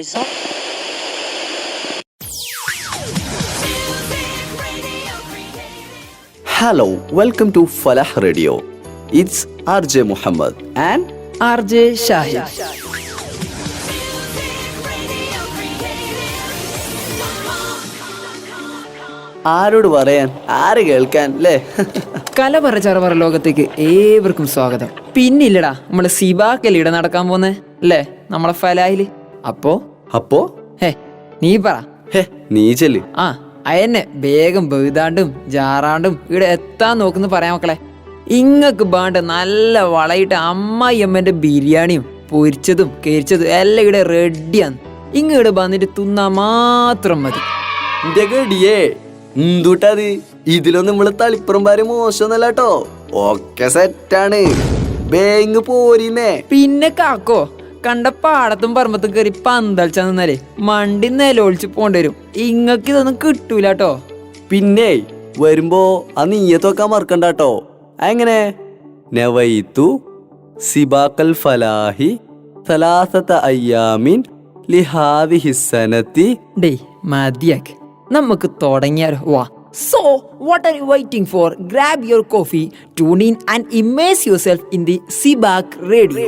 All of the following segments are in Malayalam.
result. Hello, welcome to Falah Radio. It's RJ Muhammad and RJ Shahid. ആരോട് പറയാൻ, ആര് കേൾക്കാൻ അല്ലേ? കലപറ ചറപറ ലോകത്തേക്ക് ഏവർക്കും സ്വാഗതം. പിന്നില്ലടാ നമ്മള് സിബാക്കല്ലിടെ നടക്കാൻ പോന്നെ അല്ലേ നമ്മളെ ഫലാഹില്. അപ്പോ ഹേ നീ പറ. നീ ചെല്ല്. അയന്നെ വേഗം ബെയ്താണ്ടും ജാറാണ്ടും ഇവിടെ എത്താൻ നോക്കുന്നു പറയാൻ മക്കളെ. ഇങ്ങക്ക് ബാണ്ട് നല്ല വളയിട്ട് അമ്മായിയമ്മന്റെ ബിരിയാണിയും പൊരിച്ചതും കരിച്ചതും എല്ലാം ഇവിടെ റെഡിയാണ്. ഇവിടെ വന്നിട്ട് തിന്നാ മാത്രം മതി. എന്തുട്ടത്? ഇതിലൊന്നും നമ്മള് തളിപ്പുറംപാര് മോശമൊന്നല്ല കേട്ടോ. ഒക്കെ സെറ്റാണ്. ബാങ്ക് പോരിന്നേ. പിന്നെ കാക്കോ കണ്ട പാടത്തും പറമ്പത്തും കയറി പന്തളിച്ചാ നിന്നാലേ മണ്ടി നിലൊളിച്ച് പോണ്ടി വരും. ഇങ്ങക്ക് ഇതൊന്നും കിട്ടൂല കേട്ടോ. പിന്നെ വരുമ്പോ ആ നീയത്തൊക്കെ മറക്കണ്ട കേട്ടോ. എങ്ങനെ നവൈതു സിബാക്കൽ ഫലാഹി സലാസത അയ്യാമിൻ ലിഹാദിഹി സനതി. ഡേയ് മതിയാക്ക്, നമുക്ക് തുടങ്ങിയാലോ. വാ. So, what are you waiting for? Grab your coffee, tune in and immerse yourself in the Sibak Radio.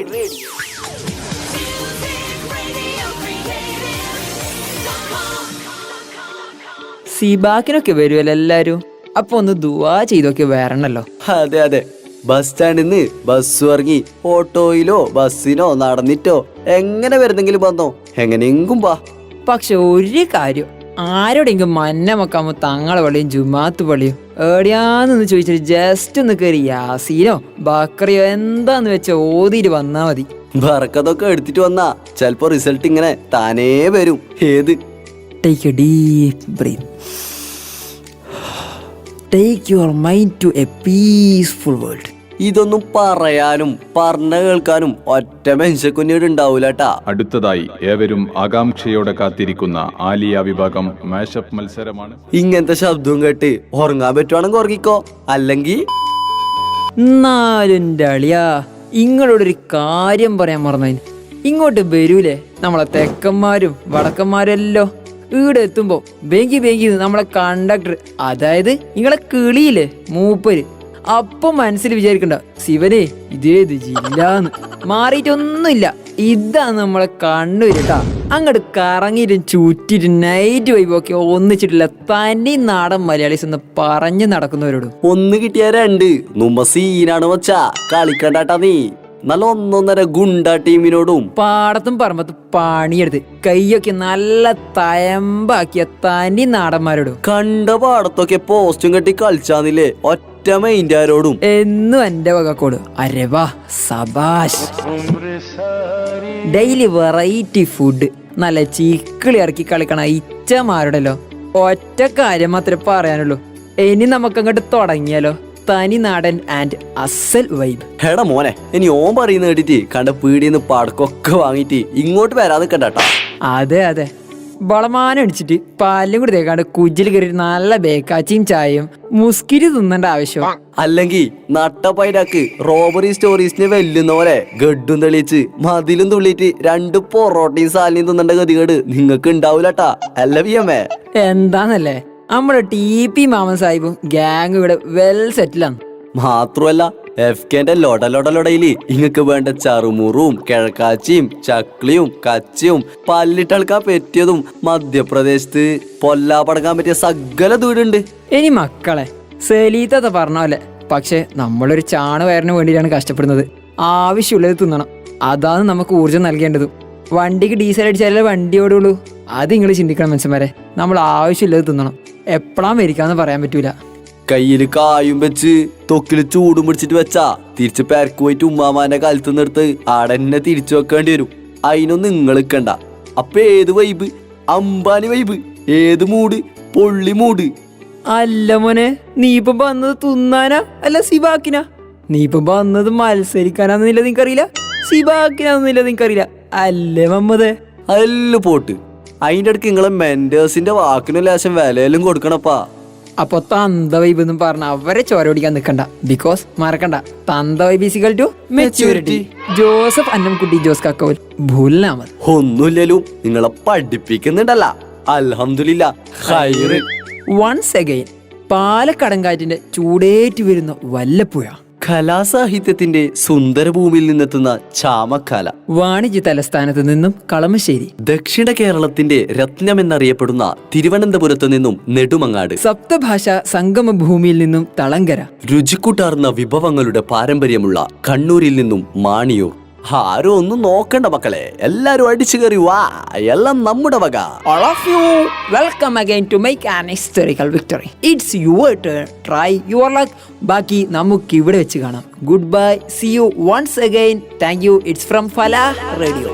സിബാക്കിനൊക്കെ വരുമല്ലോ എല്ലാരും. അപ്പൊ ഒന്ന് ദുആ ചെയ്തൊക്കെ വരണല്ലോ. അതെ അതെ. ബസ് സ്റ്റാൻഡിൽ നിന്ന് ബസ് ഇറങ്ങി ഓട്ടോയിലോ ബസ്സിനോ നടന്നിട്ടോ എങ്ങനെ വരുന്നെങ്കിലും വന്നോ, എങ്ങനെയെങ്കിലും വാ. പക്ഷെ ഒരു കാര്യം, ആരോടെങ്കിലും മന്ന മക്കാമോ തങ്ങളെ പള്ളിയും ജുമാത്ത് പള്ളിയും എവിടെയാന്ന് ചോദിച്ചിട്ട് ജസ്റ്റ് ഒന്ന് കയറി യാസീനോ ബക്കറിയോ എന്താന്ന് വെച്ച ഓതിയിട്ട് വന്നാ മതി. ബറക്കത്തൊക്കെ എടുത്തിട്ട് വന്നാ ചിലപ്പോ റിസൾട്ട് ഇങ്ങനെ താനേ വരും. ഏത്? Take a deep breath. Take your mind to a peaceful world. ഇതൊന്നും പറയാനും പറഞ്ഞ കേൾക്കാനും ഒറ്റ മനുഷ്യക്കുഞ്ഞീട് ഉണ്ടാവൂലട്ടാ. അടുത്തതായി ഏവരും ആകാംക്ഷയോടെ കാത്തിരിക്കുന്ന ആലിയ വിഭാഗം മാഷപ്പ് മത്സരമാണ്. ഇങ്ങനത്തെ ശബ്ദവും കേട്ട് ഉറങ്ങാൻ പറ്റുവാണെങ്കിൽ ഉറങ്ങിക്കോ, അല്ലെങ്കിൽ എന്നാലും അളിയാ ഇങ്ങളോടൊരു കാര്യം പറയാൻ മറന്നു. ഇങ്ങോട്ട് വരൂലേ നമ്മളെ തെക്കന്മാരും വടക്കന്മാരെല്ലോ. ഇവിടെ എത്തുമ്പോ ബേങ്കി നമ്മളെ കണ്ടക്ടർ, അതായത് നിങ്ങളെ കിളിയില്ലേ മൂപ്പര്, അപ്പൊ മനസ്സിൽ വിചാരിക്കണ്ട ശിവനെ ഇതേത് ജില്ലാന്ന് മാറിയിട്ടൊന്നുമില്ല. ഇതാണ് നമ്മളെ കണ്ണൂരിട്ടാ. അങ്ങോട്ട് കറങ്ങിയിട്ടും ചുറ്റിട്ടും നൈറ്റ് വൈബൊക്കെ ഒന്നിച്ചിട്ടില്ല തനി നാടൻ മലയാളീസ് എന്ന് പറഞ്ഞു നടക്കുന്നവരോട് ഒന്ന് കിട്ടിയ രണ്ട് നുമ്മ സീനാണ് വച്ചാ കളിക്കണ്ടാട്ടാ. നീ നല്ല ഒന്നൊന്നര ഗുണ്ട ടീമിനോടും പാടത്തും പറമ്പത്തും പണിയെടുത്ത് കൈയൊക്കെ നല്ല തയമ്പാക്കിയ തനി നാടന്മാരോടും കണ്ട പാടത്തൊക്കെ പോസ്റ്റും കെട്ടി കളിച്ചാന്നില്ലേ ഒറ്റ മൈൻഡാരോടും എന്നും എന്റെ വകക്കോട് അരവാ സബാഷ്. ഡെയിലി വെറൈറ്റി ഫുഡ് നല്ല ചീക്കിളി ഇറക്കി കളിക്കണ ഇച്ചമാരുടല്ലോ. ഒറ്റ കാര്യം മാത്രമേ പറയാനുള്ളൂ, ഇനി നമുക്കങ്ങോട്ട് തുടങ്ങിയാലോ. തനി നാടൻ ആൻഡ് അസൽ വൈബ്. ഹെടാ മോനെ, ഇനി ഓൻ പറയുന്ന കേട്ടിട്ട് കണ്ട പീടിന്ന് പടക്കൊക്കെ വാങ്ങിട്ട് ഇങ്ങോട്ട് വരാതെ കണ്ടാട്ടാ. അതെ വളമാനം അടിച്ചിട്ട് പാലും കൂടി തേക്കാണ്ട് കുജിൽ കയറി നല്ല ബേക്കാച്ചിയും ചായയും മുസ്കിരി തിന്നേണ്ട ആവശ്യം. അല്ലെങ്കിൽ നട്ടപ്പൈരാക്ക് റോബറി സ്റ്റോറീസിന് വെല്ലുന്ന പോലെ ഗഡും തെളിയിച്ച് മതിലും തുള്ളിയിട്ട് രണ്ട് പൊറോട്ടയും സാലിനും തിന്നേണ്ട ഗതികേട് നിങ്ങൾക്ക് ഉണ്ടാവൂലട്ടാ. അല്ല വിയമ്മേ? എന്താന്നല്ലേ നമ്മുടെ TP മാമൻ സാഹിബും ഗ്യാങ് ഇവിടെ വെൽ സെറ്റിലാണ്. മാത്രമല്ല FKന്റെ ലൊടലൊടലൊടയില് ഇങ്ങക്ക് വേണ്ട ചറുമുറും കിഴക്കാച്ചിയും ചക്ലിയും കച്ചിയും പല്ലിട്ടളക്കാൻ പറ്റിയതും മധ്യപ്രദേശത്ത് പൊല്ലാപ്പടക്കാൻ പറ്റിയ സകല ദൂരുണ്ട്. ഇനി മക്കളെ സെലീത്ത പറഞ്ഞ പോലെ, പക്ഷെ നമ്മളൊരു ചാണ് വയറിന് വേണ്ടിയിട്ടാണ് കഷ്ടപ്പെടുന്നത്. ആവശ്യമുള്ളത് തിന്നണം, അതാണ് നമുക്ക് ഊർജ്ജം നൽകേണ്ടതും. വണ്ടിക്ക് ഡീസൽ അടിച്ചാലേ വണ്ടി ഓടുള്ളൂ. അത് നിങ്ങൾ ചിന്തിക്കണം മനുഷ്യന്മാരെ. നമ്മൾ ആവശ്യമുള്ളത് തിന്നണം. എപ്പോഴാ മരിക്കാന്ന് പറയാൻ പറ്റൂല. കയ്യില് കായും വെച്ച് തൊക്കില് ചൂടും പിടിച്ചിട്ട് വെച്ചാ തിരിച്ച് പെരക്ക് പോയിട്ട് ഉമ്മാമാന്റെ കാലത്ത് നിർത്ത് ആടെന്നെ തിരിച്ചു വെക്കേണ്ടി വരും. അതിനൊന്നും നിങ്ങൾ നിൽക്കണ്ട. അപ്പൊ ഏത് വൈബ്? അംബാനി വൈബ്. ഏത് മൂഡ്? പൊള്ളി മൂഡ്. അല്ല മോനെ, നീ ഇപ്പൊ വന്നത് തിന്നാനാ അല്ല സിബാക്കിനാ? നീ ഇപ്പൊ വന്നത് മത്സരിക്കാനാന്നില്ല നിനക്കറിയില്ല, സിബാക്കിനാന്നില്ല നിനക്കറിയില്ല അല്ലേ മമ്മദേ? അല്ല പോട്ട്. അതിൻ്റെ അടുക്ക് നിങ്ങളെ മെന്റേഴ്സിന്റെ വാക്കിനും ലേശം വിലയിലും കൊടുക്കണപ്പാ. അപ്പൊ തന്ത വൈബ് എന്നും പറഞ്ഞ അവരെ ചോരോടിക്കാൻ നിൽക്കണ്ട. ബിക്കോസ് മറക്കണ്ട, തന്ത vibe is equal to maturity. Joseph Annamkutty Jose കക്കോൽ ഭൂൽനാമത്. ഒന്നുമില്ലലും നിങ്ങളെ പഠിപ്പിക്കുന്നുണ്ടല്ല. അൽഹംദുലില്ലാ ഖൈറ്. വൺസ് അഗൈൻ പാലക്കടങ്കാറ്റിന്റെ ചൂടേറ്റി വരുന്ന വല്ലപ്പുഴ. കലാസാഹിത്യത്തിന്റെ സുന്ദരഭൂമിയിൽ നിന്നെത്തുന്ന ചാമക്കാല. വാണിജ്യ തലസ്ഥാനത്ത് നിന്നും കളമശ്ശേരി. ദക്ഷിണ കേരളത്തിന്റെ രത്നമെന്നറിയപ്പെടുന്ന തിരുവനന്തപുരത്ത് നിന്നും നെടുമങ്ങാട്. സപ്തഭാഷ സംഗമ ഭൂമിയിൽ നിന്നും തളങ്കര. രുചിക്കൂട്ടാർന്ന വിഭവങ്ങളുടെ പാരമ്പര്യമുള്ള കണ്ണൂരിൽ നിന്നും മാണിയൂർ. ആരോ ഒന്നും നോക്കണ്ട മക്കളെ, എല്ലാരും അടിച്ചു കയറി വാ, എല്ലാം നമ്മുടെ വക. All of you, welcome again to make an historical victory. It's your turn. Try your luck. ബാക്കി നമുക്ക് ഇവിടെ വെച്ച് കാണാം. Goodbye. See you once again. Thank you. It's from Falah Radio.